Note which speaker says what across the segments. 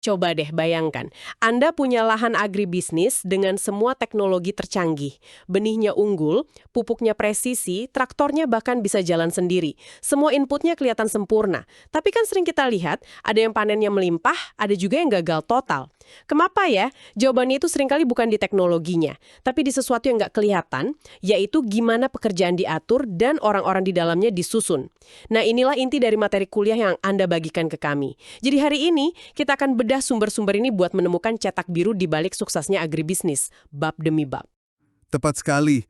Speaker 1: Coba deh bayangkan, Anda punya lahan agribisnis dengan semua teknologi tercanggih. Benihnya unggul, pupuknya presisi, traktornya bahkan bisa jalan sendiri. Semua inputnya kelihatan sempurna. Tapi kan sering kita lihat, ada yang panennya melimpah, ada juga yang gagal total. Kenapa ya? Jawabannya itu seringkali bukan di teknologinya, tapi di sesuatu yang nggak kelihatan, yaitu gimana pekerjaan diatur dan orang-orang di dalamnya disusun. Nah, inilah inti dari materi kuliah yang Anda bagikan ke kami. Jadi hari ini, kita akan bedah sumber-sumber ini buat menemukan cetak biru di balik suksesnya agribisnis, bab demi bab.
Speaker 2: Tepat sekali.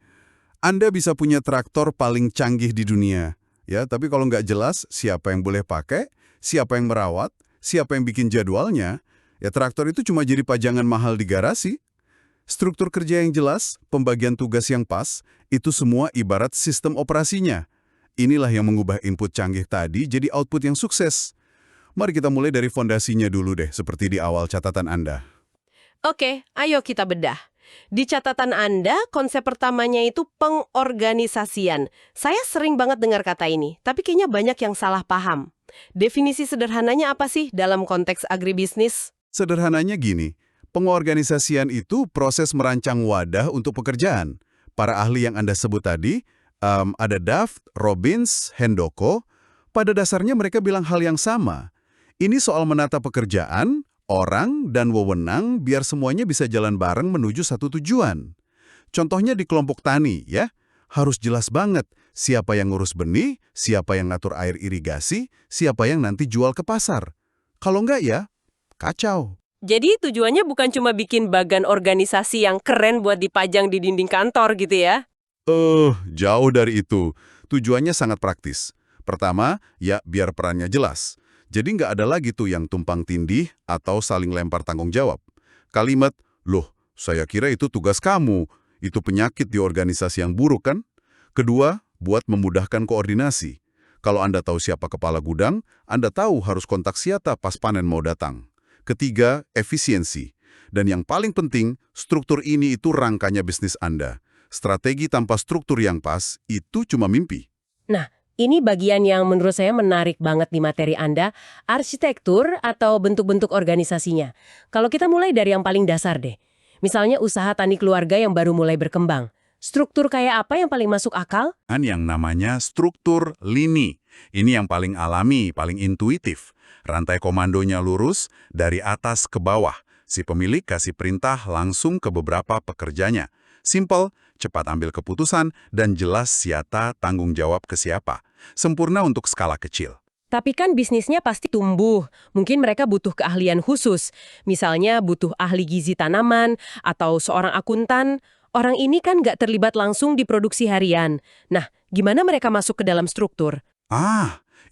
Speaker 2: Anda bisa punya traktor paling canggih di dunia, ya, tapi kalau nggak jelas siapa yang boleh pakai, siapa yang merawat, siapa yang bikin jadwalnya, ya traktor itu cuma jadi pajangan mahal di garasi. Struktur kerja yang jelas, pembagian tugas yang pas, itu semua ibarat sistem operasinya. Inilah yang mengubah input canggih tadi jadi output yang sukses. Mari kita mulai dari fondasinya dulu deh, seperti di awal catatan Anda.
Speaker 1: Oke, ayo kita bedah. Di catatan Anda, konsep pertamanya itu pengorganisasian. Saya sering banget dengar kata ini, tapi kayaknya banyak yang salah paham. Definisi sederhananya apa sih dalam konteks agribisnis?
Speaker 2: Sederhananya gini, pengorganisasian itu proses merancang wadah untuk pekerjaan. Para ahli yang Anda sebut tadi, ada Daft, Robbins, Hendoko, pada dasarnya mereka bilang hal yang sama. Ini soal menata pekerjaan, orang, dan wewenang biar semuanya bisa jalan bareng menuju satu tujuan. Contohnya di kelompok tani, ya. Harus jelas banget siapa yang ngurus benih, siapa yang ngatur air irigasi, siapa yang nanti jual ke pasar. Kalau enggak ya, kacau.
Speaker 1: Jadi tujuannya bukan cuma bikin bagan organisasi yang keren buat dipajang di dinding kantor gitu ya?
Speaker 2: Jauh dari itu. Tujuannya sangat praktis. Pertama, ya biar perannya jelas. Jadi nggak ada lagi tuh yang tumpang tindih atau saling lempar tanggung jawab. Kalimat, loh, saya kira itu tugas kamu. Itu penyakit di organisasi yang buruk kan? Kedua, buat memudahkan koordinasi. Kalau Anda tahu siapa kepala gudang, Anda tahu harus kontak siapa pas panen mau datang. Ketiga, efisiensi. Dan yang paling penting, struktur ini itu rangkanya bisnis Anda. Strategi tanpa struktur yang pas, itu cuma mimpi.
Speaker 1: Nah, ini bagian yang menurut saya menarik banget di materi Anda, arsitektur atau bentuk-bentuk organisasinya. Kalau kita mulai dari yang paling dasar deh. Misalnya usaha tani keluarga yang baru mulai berkembang. Struktur kayak apa yang paling masuk akal?
Speaker 2: Yang namanya struktur lini. Ini yang paling alami, paling intuitif. Rantai komandonya lurus dari atas ke bawah. Si pemilik kasih perintah langsung ke beberapa pekerjanya. Simple, cepat ambil keputusan, dan jelas siapa tanggung jawab ke siapa. Sempurna untuk skala kecil.
Speaker 1: Tapi kan bisnisnya pasti tumbuh. Mungkin mereka butuh keahlian khusus. Misalnya butuh ahli gizi tanaman atau seorang akuntan. Orang ini kan nggak terlibat langsung di produksi harian. Nah, gimana mereka masuk ke dalam struktur?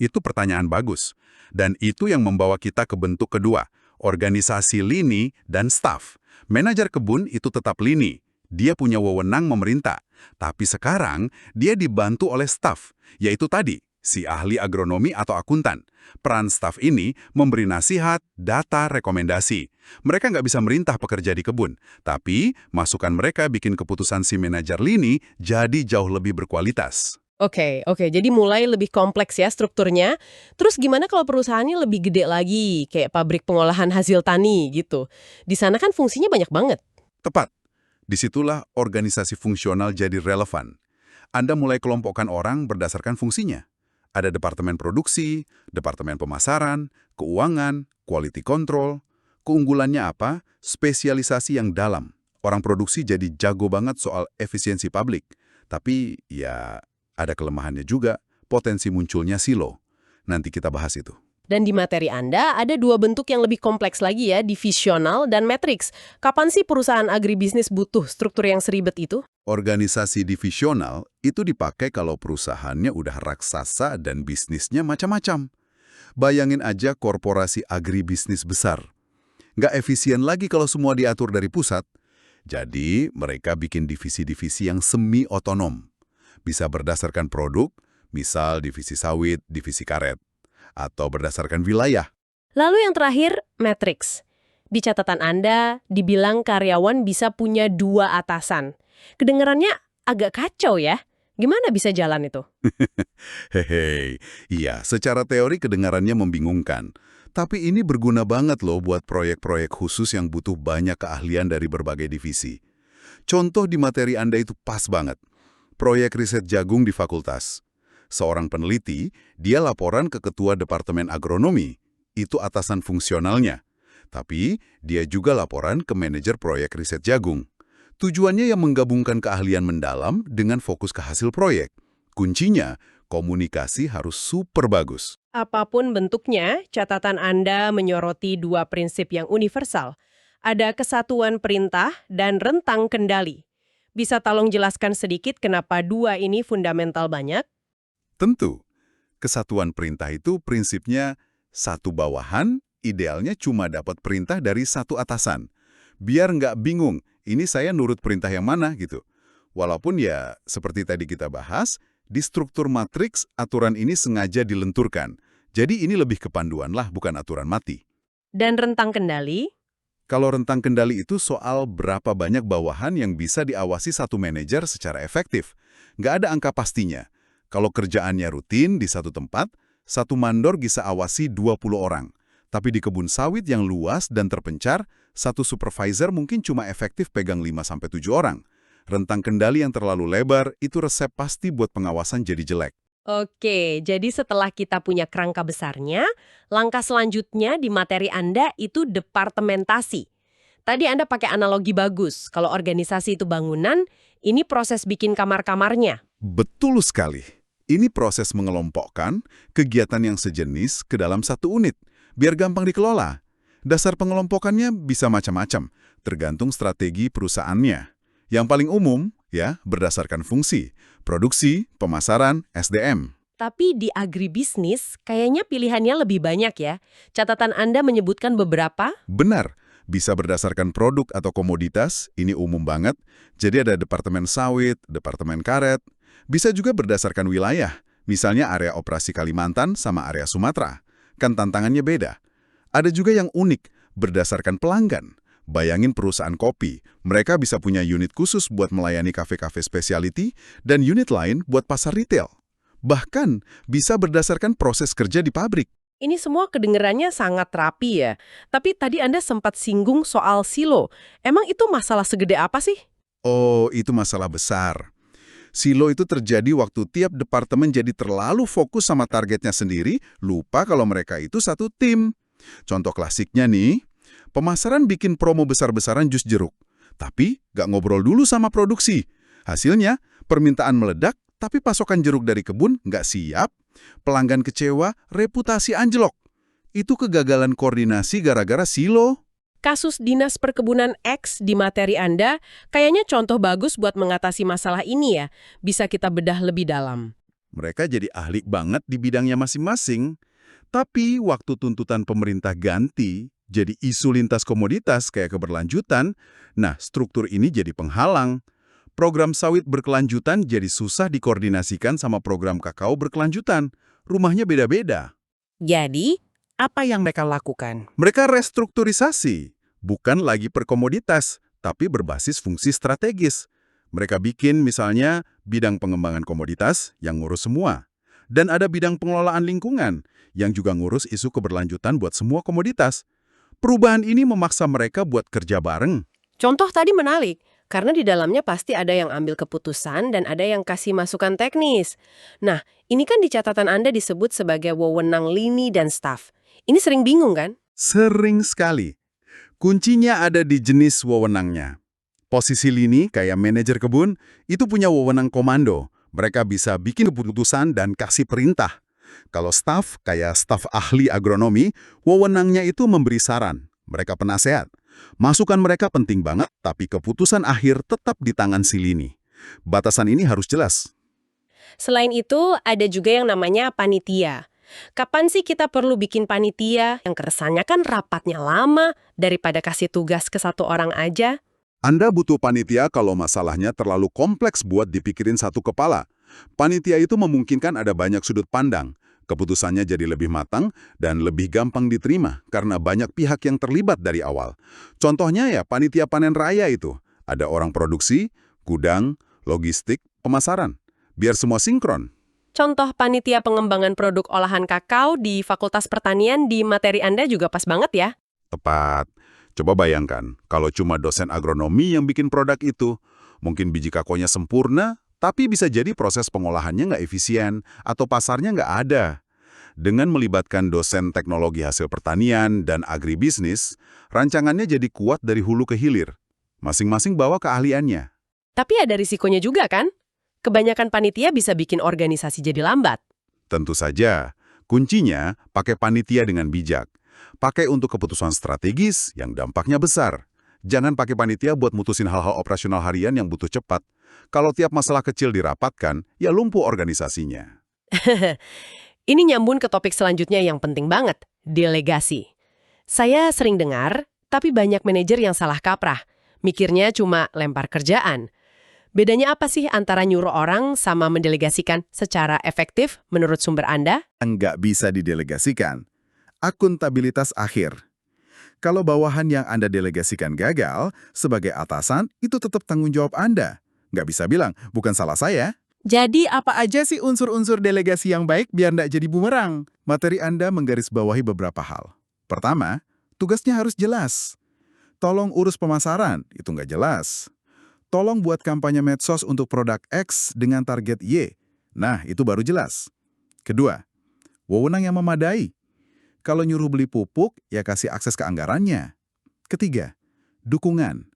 Speaker 2: Itu pertanyaan bagus. Dan itu yang membawa kita ke bentuk kedua, organisasi lini dan staf. Manajer kebun itu tetap lini. Dia punya wewenang memerintah. Tapi sekarang, dia dibantu oleh staf, yaitu tadi, si ahli agronomi atau akuntan. Peran staf ini memberi nasihat, data, rekomendasi. Mereka nggak bisa merintah pekerja di kebun, tapi masukan mereka bikin keputusan si manajer lini jadi jauh lebih berkualitas.
Speaker 1: Oke, jadi mulai lebih kompleks ya strukturnya. Terus gimana kalau perusahaannya lebih gede lagi, kayak pabrik pengolahan hasil tani gitu? Di sana kan fungsinya banyak banget.
Speaker 2: Tepat. Disitulah organisasi fungsional jadi relevan. Anda mulai kelompokkan orang berdasarkan fungsinya. Ada departemen produksi, departemen pemasaran, keuangan, quality control. Keunggulannya apa? Spesialisasi yang dalam. Orang produksi jadi jago banget soal efisiensi publik. Tapi ya ada kelemahannya juga, potensi munculnya silo. Nanti kita bahas itu.
Speaker 1: Dan di materi Anda ada dua bentuk yang lebih kompleks lagi ya, divisional dan matriks. Kapan sih perusahaan agribisnis butuh struktur yang seribet itu?
Speaker 2: Organisasi divisional itu dipakai kalau perusahaannya udah raksasa dan bisnisnya macam-macam. Bayangin aja korporasi agribisnis besar. Nggak efisien lagi kalau semua diatur dari pusat. Jadi mereka bikin divisi-divisi yang semi-otonom. Bisa berdasarkan produk, misal divisi sawit, divisi karet. Atau berdasarkan wilayah.
Speaker 1: Lalu yang terakhir, matriks. Di catatan Anda, dibilang karyawan bisa punya 2 atasan. Kedengarannya agak kacau ya. Gimana bisa jalan itu?
Speaker 2: Hehe, iya, secara teori kedengarannya membingungkan. Tapi ini berguna banget loh buat proyek-proyek khusus yang butuh banyak keahlian dari berbagai divisi. Contoh di materi Anda itu pas banget. Proyek riset jagung di fakultas. Seorang peneliti, dia laporan ke ketua departemen agronomi. Itu atasan fungsionalnya. Tapi, dia juga laporan ke manajer proyek riset jagung. Tujuannya yang menggabungkan keahlian mendalam dengan fokus ke hasil proyek. Kuncinya, komunikasi harus super bagus.
Speaker 1: Apapun bentuknya, catatan Anda menyoroti dua prinsip yang universal. Ada kesatuan perintah dan rentang kendali. Bisa tolong jelaskan sedikit kenapa dua ini fundamental banyak?
Speaker 2: Tentu, kesatuan perintah itu prinsipnya satu bawahan, idealnya cuma dapat perintah dari satu atasan. Biar nggak bingung, ini saya nurut perintah yang mana gitu. Walaupun ya, seperti tadi kita bahas, di struktur matriks aturan ini sengaja dilenturkan. Jadi ini lebih ke panduan lah, bukan aturan mati.
Speaker 1: Dan rentang kendali?
Speaker 2: Kalau rentang kendali itu soal berapa banyak bawahan yang bisa diawasi satu manajer secara efektif. Nggak ada angka pastinya. Kalau kerjaannya rutin di satu tempat, satu mandor bisa awasi 20 orang. Tapi di kebun sawit yang luas dan terpencar, satu supervisor mungkin cuma efektif pegang 5-7 orang. Rentang kendali yang terlalu lebar, itu resep pasti buat pengawasan jadi jelek.
Speaker 1: Oke, jadi setelah kita punya kerangka besarnya, langkah selanjutnya di materi Anda itu departementasi. Tadi Anda pakai analogi bagus, kalau organisasi itu bangunan, ini proses bikin kamar-kamarnya.
Speaker 2: Betul sekali. Ini proses mengelompokkan kegiatan yang sejenis ke dalam satu unit, biar gampang dikelola. Dasar pengelompokannya bisa macam-macam, tergantung strategi perusahaannya. Yang paling umum, ya, berdasarkan fungsi, produksi, pemasaran, SDM.
Speaker 1: Tapi di agribisnis, kayaknya pilihannya lebih banyak ya. Catatan Anda menyebutkan beberapa?
Speaker 2: Benar, bisa berdasarkan produk atau komoditas, ini umum banget. Jadi ada departemen sawit, departemen karet. Bisa juga berdasarkan wilayah, misalnya area operasi Kalimantan sama area Sumatera. Kan tantangannya beda. Ada juga yang unik, berdasarkan pelanggan. Bayangin perusahaan kopi, mereka bisa punya unit khusus buat melayani kafe-kafe specialty dan unit lain buat pasar retail. Bahkan bisa berdasarkan proses kerja di pabrik.
Speaker 1: Ini semua kedengerannya sangat rapi ya. Tapi tadi Anda sempat singgung soal silo. Emang itu masalah segede apa sih?
Speaker 2: Oh, itu masalah besar. Silo itu terjadi waktu tiap departemen jadi terlalu fokus sama targetnya sendiri, lupa kalau mereka itu satu tim. Contoh klasiknya nih, pemasaran bikin promo besar-besaran jus jeruk, tapi nggak ngobrol dulu sama produksi. Hasilnya, permintaan meledak, tapi pasokan jeruk dari kebun nggak siap, pelanggan kecewa, reputasi anjlok. Itu kegagalan koordinasi gara-gara silo.
Speaker 1: Kasus Dinas Perkebunan X di materi Anda kayaknya contoh bagus buat mengatasi masalah ini ya. Bisa kita bedah lebih dalam.
Speaker 2: Mereka jadi ahli banget di bidangnya masing-masing. Tapi waktu tuntutan pemerintah ganti, jadi isu lintas komoditas kayak keberlanjutan, nah struktur ini jadi penghalang. Program sawit berkelanjutan jadi susah dikoordinasikan sama program kakao berkelanjutan. Rumahnya beda-beda.
Speaker 3: Jadi, apa yang mereka lakukan?
Speaker 2: Mereka restrukturisasi, bukan lagi per komoditas, tapi berbasis fungsi strategis. Mereka bikin misalnya bidang pengembangan komoditas yang ngurus semua. Dan ada bidang pengelolaan lingkungan yang juga ngurus isu keberlanjutan buat semua komoditas. Perubahan ini memaksa mereka buat kerja bareng.
Speaker 1: Contoh tadi menarik, karena di dalamnya pasti ada yang ambil keputusan dan ada yang kasih masukan teknis. Nah, ini kan di catatan Anda disebut sebagai wewenang lini dan staf. Ini sering bingung kan?
Speaker 2: Sering sekali. Kuncinya ada di jenis wewenangnya. Posisi lini kayak manajer kebun, itu punya wewenang komando. Mereka bisa bikin keputusan dan kasih perintah. Kalau staf, kayak staf ahli agronomi, wewenangnya itu memberi saran. Mereka penasehat. Masukan mereka penting banget, tapi keputusan akhir tetap di tangan si lini. Batasan ini harus jelas.
Speaker 1: Selain itu, ada juga yang namanya panitia. Kapan sih kita perlu bikin panitia? Yang keresannya kan rapatnya lama, daripada kasih tugas ke satu orang aja.
Speaker 2: Anda butuh panitia kalau masalahnya terlalu kompleks buat dipikirin satu kepala. Panitia itu memungkinkan ada banyak sudut pandang. Keputusannya jadi lebih matang dan lebih gampang diterima karena banyak pihak yang terlibat dari awal. Contohnya ya panitia panen raya itu. Ada orang produksi, gudang, logistik, pemasaran. Biar semua sinkron.
Speaker 1: Contoh panitia pengembangan produk olahan kakao di Fakultas Pertanian di materi Anda juga pas banget ya.
Speaker 2: Tepat. Coba bayangkan, kalau cuma dosen agronomi yang bikin produk itu, mungkin biji kakonya sempurna, tapi bisa jadi proses pengolahannya nggak efisien atau pasarnya nggak ada. Dengan melibatkan dosen teknologi hasil pertanian dan agribisnis, rancangannya jadi kuat dari hulu ke hilir. Masing-masing bawa keahliannya.
Speaker 1: Tapi ada risikonya juga kan? Kebanyakan panitia bisa bikin organisasi jadi lambat.
Speaker 2: Tentu saja, kuncinya pakai panitia dengan bijak. Pakai untuk keputusan strategis yang dampaknya besar. Jangan pakai panitia buat mutusin hal-hal operasional harian yang butuh cepat. Kalau tiap masalah kecil dirapatkan, ya lumpuh organisasinya.
Speaker 1: Ini nyambung ke topik selanjutnya yang penting banget, delegasi. Saya sering dengar, tapi banyak manajer yang salah kaprah. Mikirnya cuma lempar kerjaan. Bedanya apa sih antara nyuruh orang sama mendelegasikan secara efektif menurut sumber Anda?
Speaker 4: Nggak bisa didelegasikan. Akuntabilitas akhir. Kalau bawahan yang Anda delegasikan gagal, sebagai atasan, itu tetap tanggung jawab Anda. Nggak bisa bilang, bukan salah saya. Jadi apa aja sih unsur-unsur delegasi yang baik biar nggak jadi bumerang? Materi Anda menggarisbawahi beberapa hal. Pertama, tugasnya harus jelas. Tolong urus pemasaran, itu nggak jelas. Tolong buat kampanye medsos untuk produk X dengan target Y. Nah, itu baru jelas. Kedua, wewenang yang memadai. Kalau nyuruh beli pupuk, ya kasih akses ke anggarannya. Ketiga, dukungan.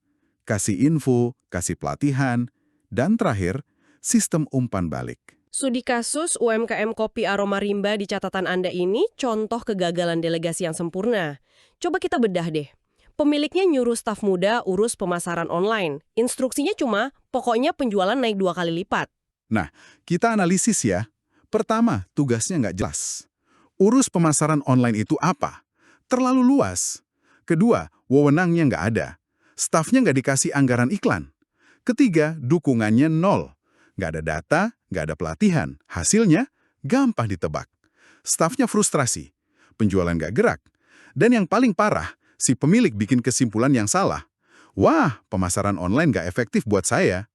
Speaker 4: Kasih info, kasih pelatihan. Dan terakhir, sistem umpan balik.
Speaker 1: Studi kasus UMKM Kopi Aroma Rimba di catatan Anda ini contoh kegagalan delegasi yang sempurna. Coba kita bedah deh. Pemiliknya nyuruh staf muda urus pemasaran online. Instruksinya cuma, pokoknya penjualan naik 2 kali lipat.
Speaker 4: Nah, kita analisis ya. Pertama, tugasnya nggak jelas. Urus pemasaran online itu apa? Terlalu luas. Kedua, wewenangnya nggak ada. Stafnya nggak dikasih anggaran iklan. Ketiga, dukungannya nol. Nggak ada data, nggak ada pelatihan. Hasilnya, gampang ditebak. Stafnya frustrasi. Penjualan nggak gerak. Dan yang paling parah, si pemilik bikin kesimpulan yang salah. Wah, pemasaran online nggak efektif buat saya.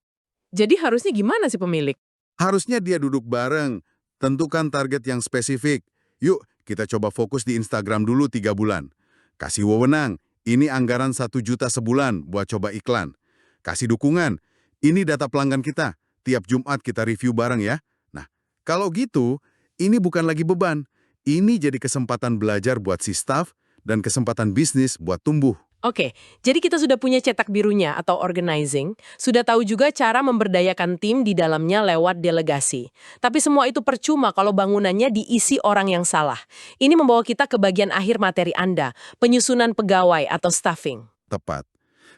Speaker 3: Jadi harusnya gimana sih pemilik?
Speaker 2: Harusnya dia duduk bareng, tentukan target yang spesifik. Yuk, kita coba fokus di Instagram dulu 3 bulan. Kasih wewenang, ini anggaran 1 juta sebulan buat coba iklan. Kasih dukungan, ini data pelanggan kita. Tiap Jumat kita review bareng ya. Nah, kalau gitu, ini bukan lagi beban. Ini jadi kesempatan belajar buat si staff dan kesempatan bisnis buat tumbuh.
Speaker 3: Oke, jadi kita sudah punya cetak birunya atau organizing, sudah tahu juga cara memberdayakan tim di dalamnya lewat delegasi. Tapi semua itu percuma kalau bangunannya diisi orang yang salah. Ini membawa kita ke bagian akhir materi Anda, penyusunan pegawai atau staffing.
Speaker 2: Tepat.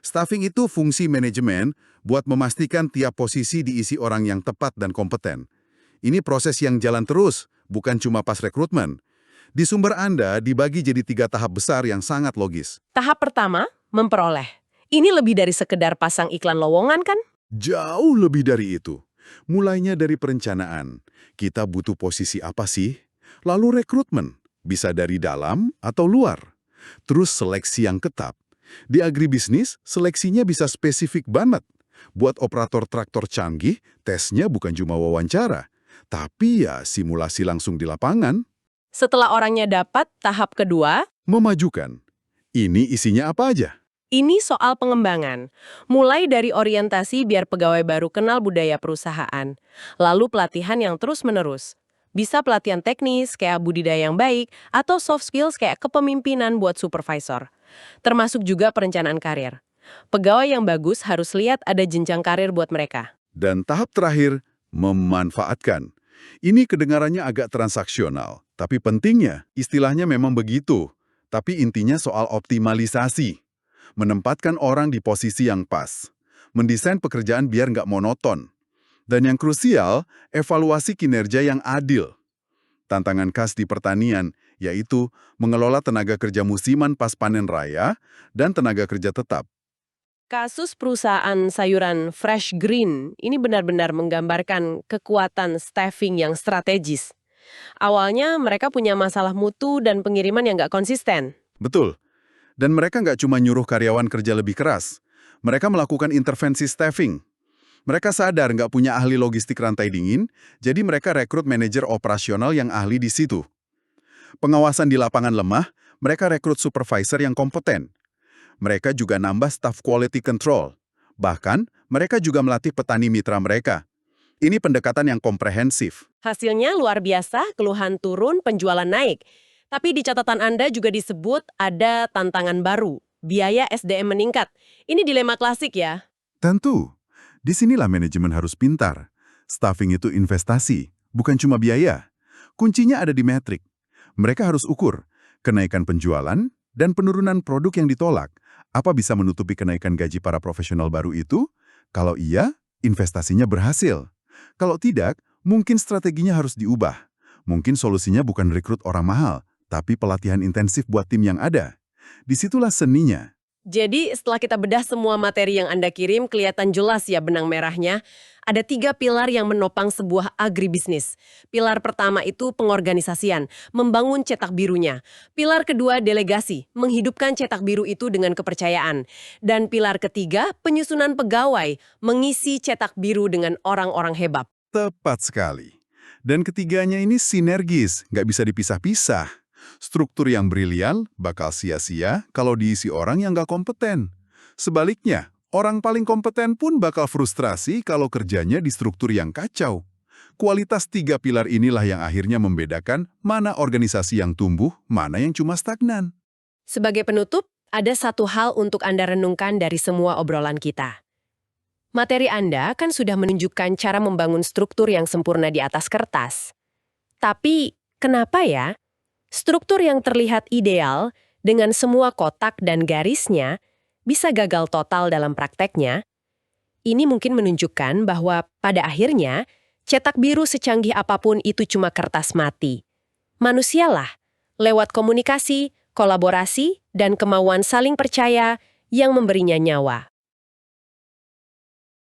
Speaker 2: Staffing itu fungsi manajemen buat memastikan tiap posisi diisi orang yang tepat dan kompeten. Ini proses yang jalan terus, bukan cuma pas rekrutmen. Di sumber Anda dibagi jadi 3 tahap besar yang sangat logis.
Speaker 3: Tahap pertama, memperoleh. Ini lebih dari sekedar pasang iklan lowongan kan?
Speaker 2: Jauh lebih dari itu. Mulainya dari perencanaan. Kita butuh posisi apa sih? Lalu rekrutmen. Bisa dari dalam atau luar. Terus seleksi yang ketat. Di agribisnis, seleksinya bisa spesifik banget. Buat operator traktor canggih, tesnya bukan cuma wawancara. Tapi ya simulasi langsung di lapangan.
Speaker 1: Setelah orangnya dapat, tahap kedua,
Speaker 2: Memajukan. Ini isinya apa aja?
Speaker 1: ini soal pengembangan. Mulai dari orientasi biar pegawai baru kenal budaya perusahaan. Lalu pelatihan yang terus-menerus. Bisa pelatihan teknis kayak budidaya yang baik, atau soft skills kayak kepemimpinan buat supervisor. Termasuk juga perencanaan karir. Pegawai yang bagus harus lihat ada jenjang karir buat mereka.
Speaker 2: Dan tahap terakhir, memanfaatkan. Ini kedengarannya agak transaksional, tapi pentingnya istilahnya memang begitu. Tapi intinya soal optimalisasi. Menempatkan orang di posisi yang pas. Mendesain pekerjaan biar nggak monoton. Dan yang krusial, evaluasi kinerja yang adil. Tantangan khas di pertanian, yaitu mengelola tenaga kerja musiman pas panen raya dan tenaga kerja tetap.
Speaker 1: Kasus perusahaan sayuran Fresh Green ini benar-benar menggambarkan kekuatan staffing yang strategis. Awalnya mereka punya masalah mutu dan pengiriman yang nggak konsisten.
Speaker 2: Betul. Dan mereka nggak cuma nyuruh karyawan kerja lebih keras. Mereka melakukan intervensi staffing. Mereka sadar nggak punya ahli logistik rantai dingin, jadi mereka rekrut manajer operasional yang ahli di situ. Pengawasan di lapangan lemah, mereka rekrut supervisor yang kompeten. Mereka juga nambah staff quality control. Bahkan, mereka juga melatih petani mitra mereka. Ini pendekatan yang komprehensif.
Speaker 1: Hasilnya luar biasa, keluhan turun, penjualan naik. Tapi di catatan Anda juga disebut ada tantangan baru, biaya SDM meningkat. Ini dilema klasik ya.
Speaker 4: Tentu. Disinilah manajemen harus pintar. Staffing itu investasi, bukan cuma biaya. Kuncinya ada di metrik. Mereka harus ukur kenaikan penjualan dan penurunan produk yang ditolak. Apa bisa menutupi kenaikan gaji para profesional baru itu? Kalau iya, investasinya berhasil. Kalau tidak, mungkin strateginya harus diubah. Mungkin solusinya bukan rekrut orang mahal, tapi pelatihan intensif buat tim yang ada. Disitulah seninya.
Speaker 1: Jadi setelah kita bedah semua materi yang Anda kirim, kelihatan jelas ya benang merahnya. Ada 3 pilar yang menopang sebuah agribisnis. Pilar pertama itu pengorganisasian, membangun cetak birunya. Pilar kedua delegasi, menghidupkan cetak biru itu dengan kepercayaan. Dan pilar ketiga, penyusunan pegawai, mengisi cetak biru dengan orang-orang hebat.
Speaker 4: Tepat sekali. Dan ketiganya ini sinergis, nggak bisa dipisah-pisah. Struktur yang brilian bakal sia-sia kalau diisi orang yang nggak kompeten. Sebaliknya, orang paling kompeten pun bakal frustrasi kalau kerjanya di struktur yang kacau. Kualitas 3 pilar inilah yang akhirnya membedakan mana organisasi yang tumbuh, mana yang cuma stagnan.
Speaker 1: Sebagai penutup, ada satu hal untuk Anda renungkan dari semua obrolan kita. Materi Anda kan sudah menunjukkan cara membangun struktur yang sempurna di atas kertas. Tapi, kenapa ya? Struktur yang terlihat ideal, dengan semua kotak dan garisnya, bisa gagal total dalam prakteknya. Ini mungkin menunjukkan bahwa pada akhirnya, cetak biru secanggih apapun itu cuma kertas mati. Manusialah, lewat komunikasi, kolaborasi, dan kemauan saling percaya yang memberinya nyawa.